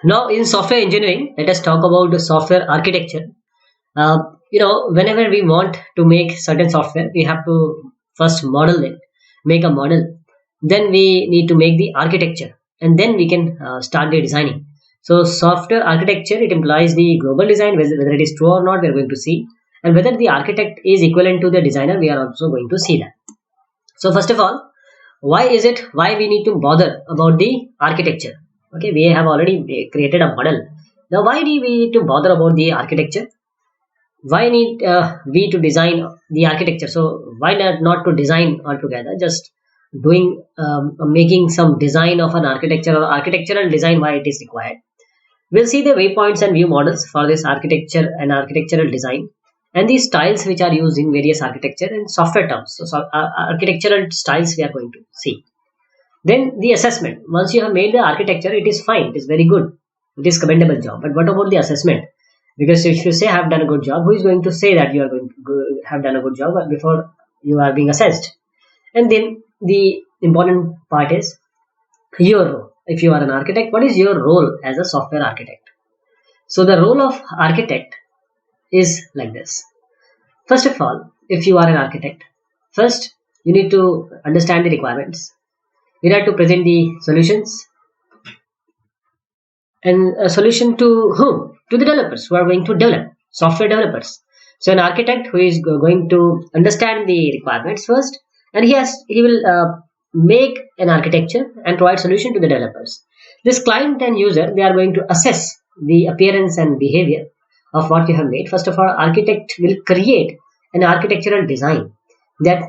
Now, in software engineering, let us talk about the software architecture. Whenever we want to make certain software, we have to first model it, make a model. Then we need to make the architecture, and then we can start the designing. So, software architecture, it implies the global design, whether it is true or not, we are going to see, and whether the architect is equivalent to the designer, we are also going to see that. So, first of all, why we need to bother about the architecture? Okay, we have already created a model. Now, why do we need to bother about the architecture? Why need we to design the architecture? So why not to design altogether, just doing making some design of an architecture or architectural design, why it is required? We'll see the waypoints and view models for this architecture and architectural design, and the styles which are used in various architecture and software terms. So architectural styles we are going to see. Then the assessment. Once you have made the architecture, it is fine, it is very good, it is commendable job. But what about the assessment? Because if you say I have done a good job, who is going to say that you are going to have done a good job before you are being assessed? And then the important part is your role. If you are an architect, what is your role as a software architect? So the role of architect is like this. First of all, if you are an architect, first you need to understand the requirements. You have to present the solutions, and a solution to whom? To the developers who are going to develop, software developers. So an architect who is going to understand the requirements first, and he will make an architecture and provide solution to the developers. This client and user, they are going to assess the appearance and behavior of what you have made. First of all, architect will create an architectural design, that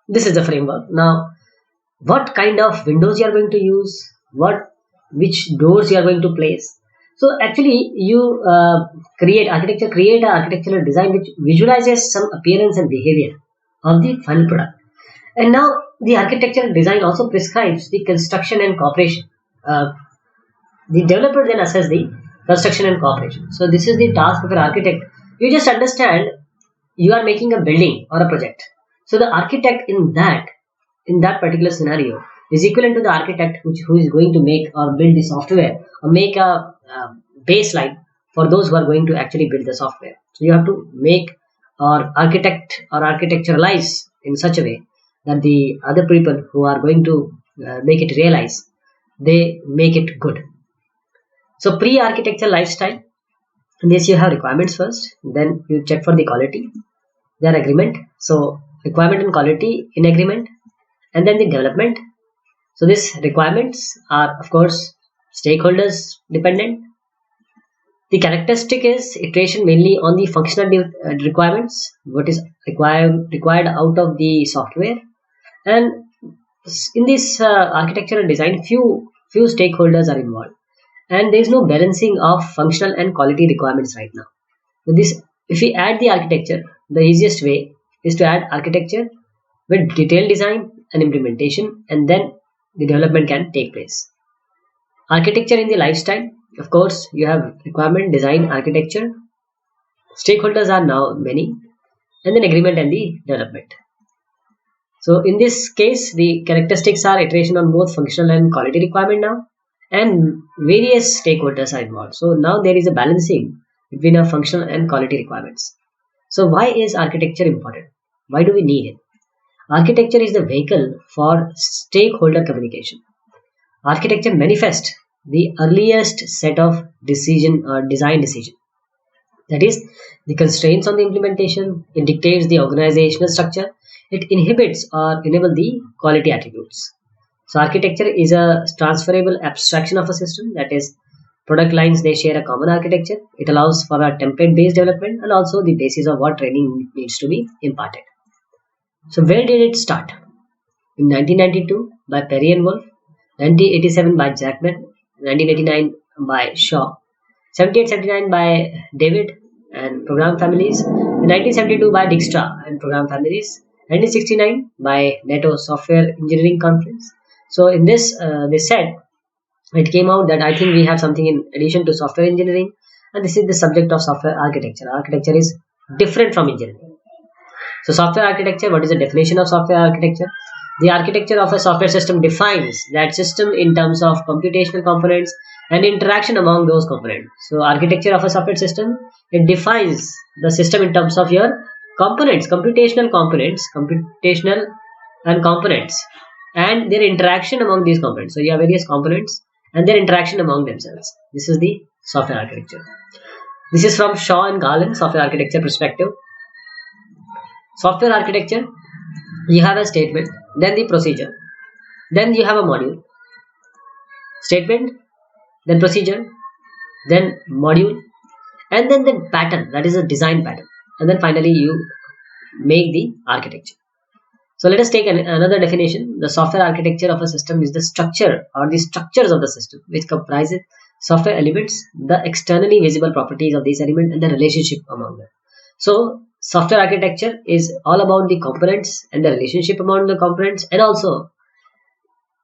this is the framework. Now, what kind of windows you are going to use, which doors you are going to place. So actually you create an architectural design which visualizes some appearance and behavior of the final product. And now the architectural design also prescribes the construction and cooperation. The developer then assess the construction and cooperation. So this is the task of an architect. You just understand, you are making a building or a project. So the architect in that particular scenario is equivalent to the architect who is going to make or build the software or make a baseline for those who are going to actually build the software. So you have to make or architect or architecturalize in such a way that the other people who are going to make it realize, they make it good. So pre-architecture lifestyle, in this you have requirements first, then you check for the quality, then agreement. So requirement and quality in agreement, and then the development. So these requirements are of course stakeholders dependent. The characteristic is iteration mainly on the functional requirements, what is required out of the software. And in this architectural design, few stakeholders are involved, and there is no balancing of functional and quality requirements right now. So this, if we add the architecture, the easiest way is to add architecture with detailed design and implementation, and then the development can take place. Architecture in the lifestyle, of course, you have requirement, design, architecture. Stakeholders are now many, and then agreement and the development. So in this case, the characteristics are iteration on both functional and quality requirement now, and various stakeholders are involved. So now there is a balancing between a functional and quality requirements. So why is architecture important? Why do we need it? Architecture is the vehicle for stakeholder communication. Architecture manifests the earliest set of decision or design decision. That is, the constraints on the implementation, it dictates the organizational structure, it inhibits or enables the quality attributes. So architecture is a transferable abstraction of a system, that is, product lines they share a common architecture. It allows for a template based development and also the basis of what training needs to be imparted. So where did it start? In 1992 by Perry and Wolf, 1987 by Jackman, 1989 by Shaw, 78-79 by David and program families, 1972 by Dijkstra and program families, 1969 by NATO Software Engineering Conference. So in this, they said it came out that I think we have something in addition to software engineering, and this is the subject of software architecture. Architecture is different from engineering. So software architecture, what is the definition of software architecture? The architecture of a software system defines that system in terms of computational components, and interaction among those components. So architecture of a software system, it defines the system in terms of your components, computational and components, and their interaction among these components. So you have various components and their interaction among themselves. This is the software architecture. This is from Shaw and Garland software architecture perspective. Software architecture, you have a statement, then the procedure, then you have a module. Statement, then procedure, then module, and then the pattern, that is a design pattern, and then finally you make the architecture. So let us take another definition. The software architecture of a system is the structure or the structures of the system which comprises software elements, the externally visible properties of these elements, and the relationship among them. So software architecture is all about the components and the relationship among the components, and also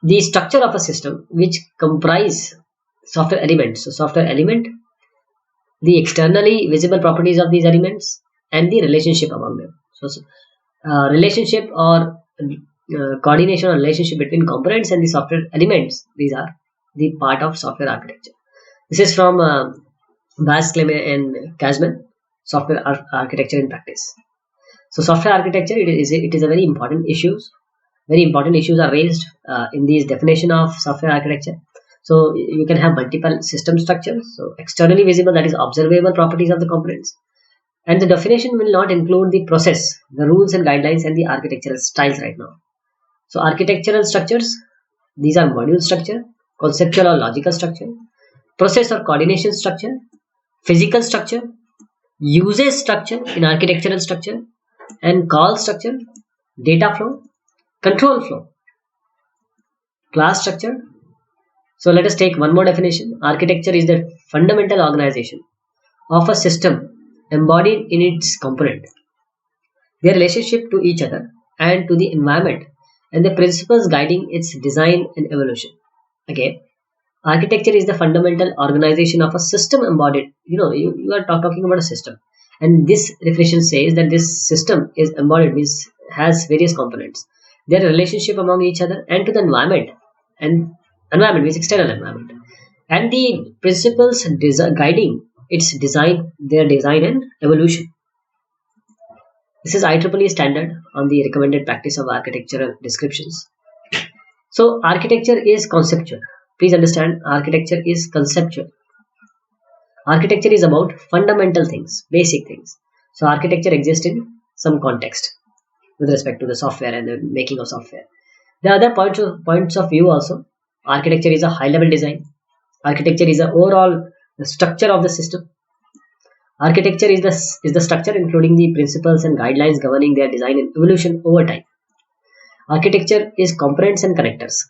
the structure of a system which comprise software elements. So software element, the externally visible properties of these elements, and the relationship among them. So relationship or coordination or relationship between components and the software elements, these are the part of software architecture. This is from Bas Cleme and Kasman, software architecture in practice. So software architecture, it is a very important issue. Very important issues are raised in these definition of software architecture. So you can have multiple system structures. So externally visible, that is observable properties of the components. And the definition will not include the process, the rules and guidelines, and the architectural styles right now. So architectural structures, these are module structure, conceptual or logical structure, process or coordination structure, physical structure, usage structure in architectural structure, and call structure, data flow, control flow, class structure. So let us take one more definition. Architecture is the fundamental organization of a system embodied in its component, their relationship to each other and to the environment, and the principles guiding its design and evolution. Again, architecture is the fundamental organization of a system embodied. You are talking about a system, and this definition says that this system is embodied, means has various components, their relationship among each other and to the environment, and environment means external environment, and the principles guiding its design, their design and evolution. This is IEEE standard on the recommended practice of architectural descriptions. So architecture is conceptual. Please understand, architecture is conceptual. Architecture is about fundamental things, basic things. So architecture exists in some context with respect to the software and the making of software. The other points of view also. Architecture is a high level design. Architecture is the overall structure of the system. Architecture is the structure including the principles and guidelines governing their design and evolution over time. Architecture is components and connectors.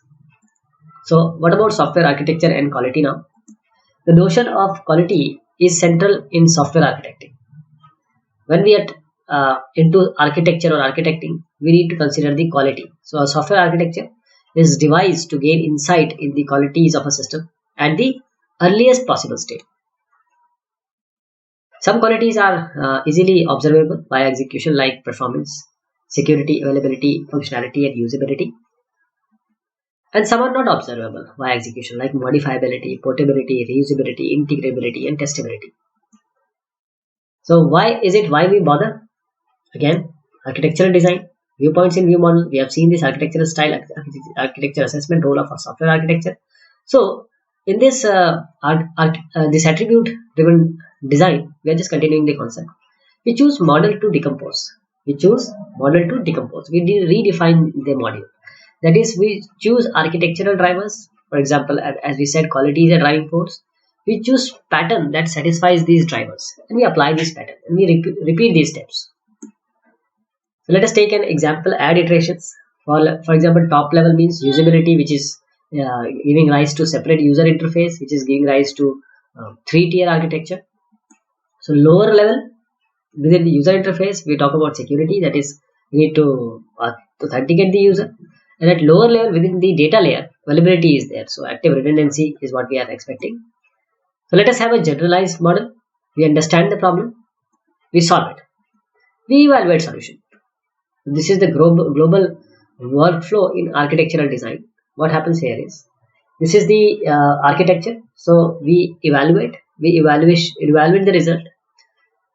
So what about software architecture and quality now? The notion of quality is central in software architecting. When we are into architecture or architecting, we need to consider the quality. So a software architecture is devised to gain insight in the qualities of a system at the earliest possible state. Some qualities are easily observable by execution, like performance, security, availability, functionality, and usability. And some are not observable by execution, like modifiability, portability, reusability, integrability, and testability. So why we bother? Again, architectural design, viewpoints in view model. We have seen this architectural style, architecture assessment role of a software architecture. So in this this attribute driven design, we are just continuing the concept. We choose model to decompose. We redefine the module. That is, we choose architectural drivers. For example, as we said, quality is a driving force. We choose pattern that satisfies these drivers, and we apply this pattern, and we repeat these steps. So let us take an example, add iterations. For example, top level means usability, which is giving rise to separate user interface, which is giving rise to 3-tier architecture. So lower level, within the user interface, we talk about security, that is, we need to authenticate the user. And at lower level, within the data layer, availability is there. So active redundancy is what we are expecting. So let us have a generalized model. We understand the problem, we solve it, we evaluate solution. This is the global workflow in architectural design. What happens here is, This is the architecture. So we evaluate the result.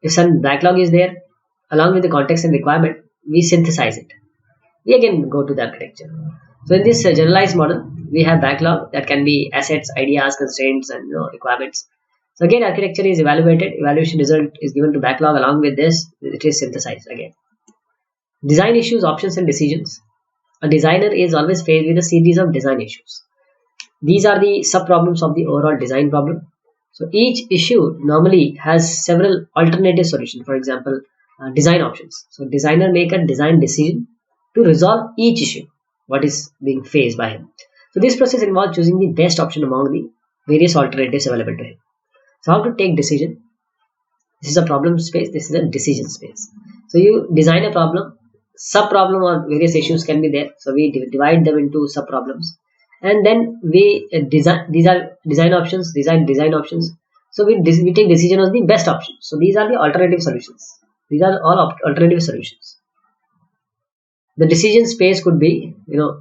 If some backlog is there, along with the context and requirement, we synthesize it. We again go to the architecture. So in this generalized model, we have backlog that can be assets, ideas, constraints, and requirements. So again, architecture is evaluated. Evaluation result is given to backlog. Along with this, it is synthesized again. Design issues, options, and decisions. A designer is always faced with a series of design issues. These are the sub-problems of the overall design problem. So each issue normally has several alternative solutions. For example, design options. So designer make a design decision to resolve each issue what is being faced by him. So this process involves choosing the best option among the various alternatives available to him. So how to take decision? This is a problem space. This is a decision space. So you design a problem, sub problem or various issues can be there. So we divide them into sub problems, and then we design. These are design options. Design options. So we take decision on the best option. So these are the alternative solutions. These are all alternative solutions. The decision space could be,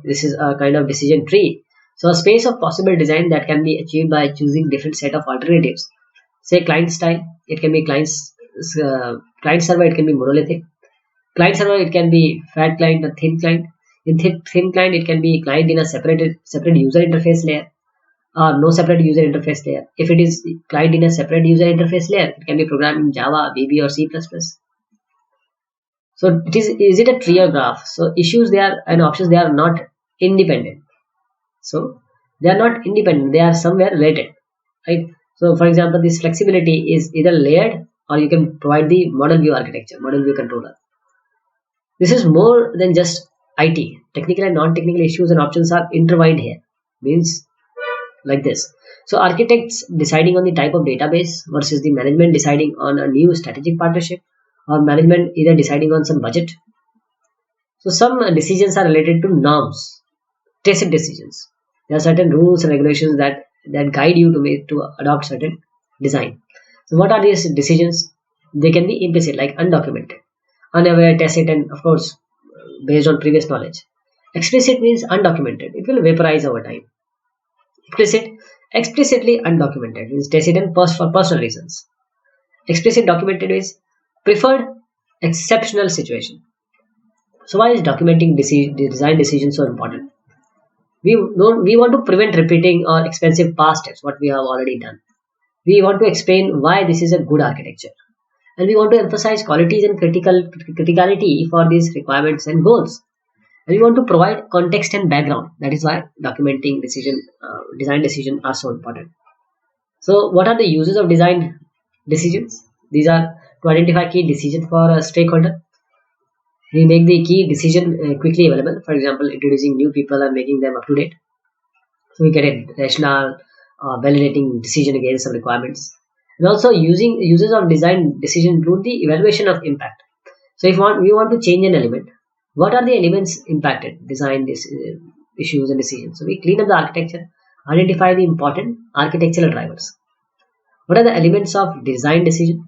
this is a kind of decision tree. So a space of possible design that can be achieved by choosing different set of alternatives. Say client style, it can be client server, it can be monolithic. Client server, it can be fat client or thin client. In thin client, it can be client in a separate user interface layer, or no separate user interface layer. If it is client in a separate user interface layer, it can be programmed in Java, VB, or C++. So is it a tree or graph? So issues there and options, they are not independent. So they are not independent, they are somewhere related, right? So for example, this flexibility is either layered, or you can provide the model view architecture, model view controller. This is more than just IT. Technical and non-technical issues and options are intertwined here. Means like this. So architects deciding on the type of database versus the management deciding on a new strategic partnership, or management either deciding on some budget. So some decisions are related to norms, tacit decisions. There are certain rules and regulations that guide you to adopt certain design. So what are these decisions? They can be implicit, like undocumented, unaware, tacit, and of course based on previous knowledge. Explicit means undocumented. It will vaporize over time. Explicitly undocumented means tacit and for personal reasons. Explicit documented is preferred exceptional situation. So why is documenting design decisions so important? We want to prevent repeating or expensive past steps what we have already done. We want to explain why this is a good architecture, and we want to emphasize qualities and criticality for these requirements and goals. And we want to provide context and background. That is why documenting design decision are so important. So what are the uses of design decisions? These are to identify key decisions for a stakeholder. We make the key decision quickly available. For example, introducing new people and making them up to date. So we get a rational, validating decision against some requirements. And also uses of design decision include the evaluation of impact. So if we want to change an element, what are the elements impacted? Design issues and decisions. So we clean up the architecture, identify the important architectural drivers. What are the elements of design decision?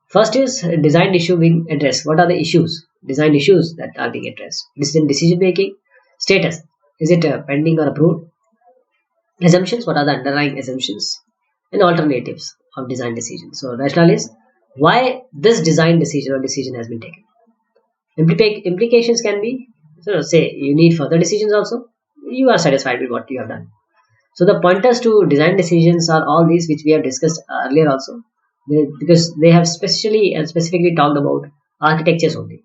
First is design issue being addressed. What are the issues? Design issues that are being addressed. Decision making status. Is it pending or approved? Assumptions. What are the underlying assumptions? And alternatives of design decision. So rationale is why this design decision or decision has been taken. Implications can be, say you need further decisions also. You are satisfied with what you have done. So the pointers to design decisions are all these which we have discussed earlier also, because they have specifically talked about architectures only.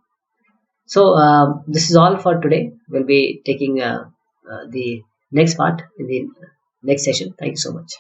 So this is all for today. We'll be taking the next part in the next session. Thank you so much.